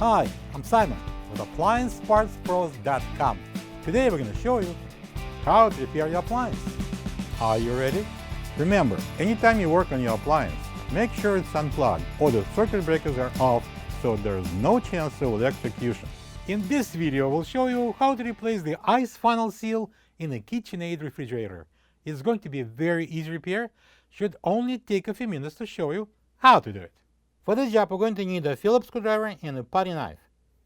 Hi, I'm Simon with AppliancePartsPros.com. Today we're going to show you how to repair your appliance. Are you ready? Remember, anytime you work on your appliance, make sure it's unplugged or the circuit breakers are off so there's no chance of electrocution. In this video, we'll show you how to replace the ice funnel seal in a KitchenAid refrigerator. It's going to be a very easy repair. Should only take a few minutes to show you how to do it. For this job, we're going to need a Phillip screwdriver and a putty knife.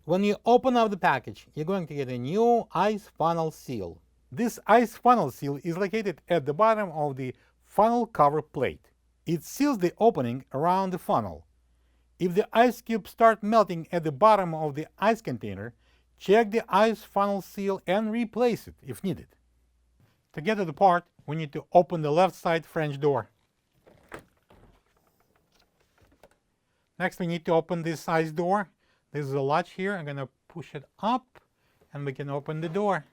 When you open up the package, you're going to get a new ice funnel seal. This ice funnel seal is located at the bottom of the funnel cover plate. It seals the opening around the funnel. If the ice cubes start melting at the bottom of the ice container, check the ice funnel seal and replace it if needed. To get to the part, we need to open the left side French door. Next, we need to open this ice door. This is a latch here. I'm going to push it up and we can open the door.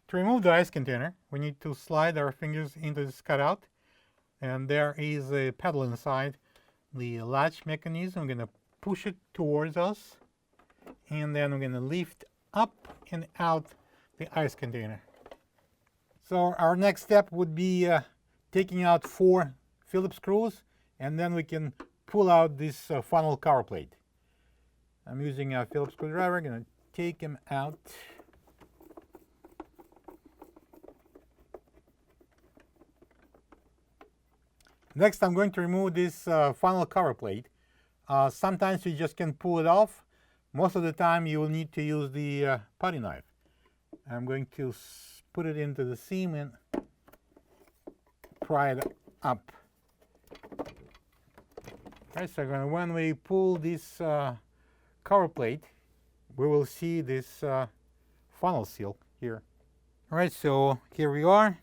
To remove the ice container, we need to slide our fingers into this cutout. And there is a pedal inside the latch mechanism. I'm going to push it towards us. And then we're going to lift up and out the ice container. So our next step would be taking out 4 Phillip screws, and then we can pull out this funnel cover plate. I'm using a Phillip screwdriver. I'm going to take them out. Next, I'm going to remove this funnel cover plate. Sometimes you just can pull it off. Most of the time, you will need to use the putty knife. I'm going to put it into the seam and pry it up. Right, so when we pull this cover plate, we will see this funnel seal here. All right, so here we are,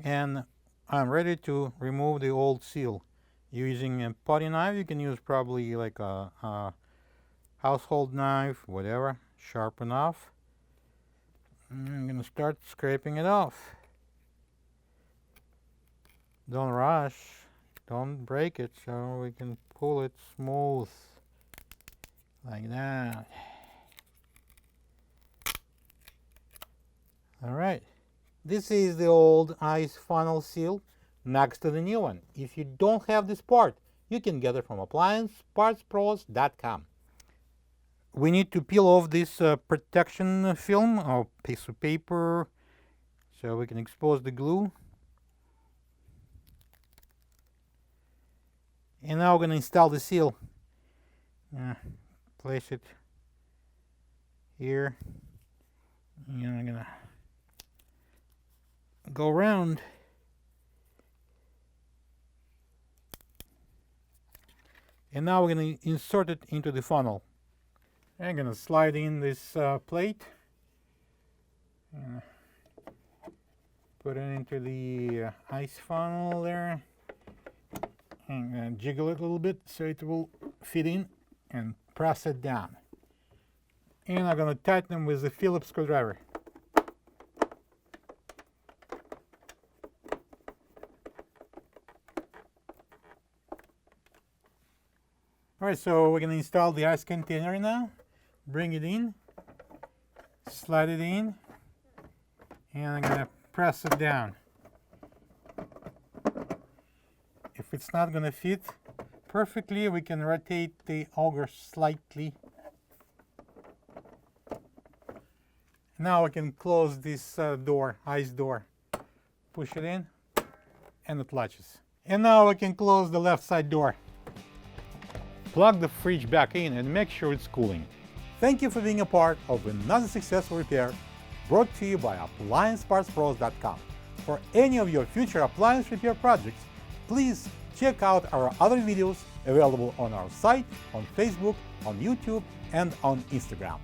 and I'm ready to remove the old seal. Using a putty knife, you can use probably like a household knife, whatever, sharp enough. And I'm going to start scraping it off. Don't rush, don't break it, so we can pull it smooth, like that. All right, this is the old ice funnel seal next to the new one. If you don't have this part, you can get it from AppliancePartsPros.com. We need to peel off this protection film or piece of paper so we can expose the glue. And now we're going to install the seal. Place it here. And I'm going to go around. And now we're going to insert it into the funnel. I'm going to slide in this plate. And put it into the ice funnel there. And jiggle it a little bit so it will fit in and press it down. And I'm going to tighten them with the Phillip screwdriver. Alright, so we're going to install the ice container now. Bring it in, slide it in, and I'm going to press it down. If it's not going to fit perfectly, we can rotate the auger slightly. Now we can close this door, ice door. Push it in, and it latches. And now we can close the left side door. Plug the fridge back in and make sure it's cooling. Thank you for being a part of another successful repair brought to you by AppliancePartsPros.com. For any of your future appliance repair projects, please check out our other videos available on our site, on Facebook, on YouTube, and on Instagram.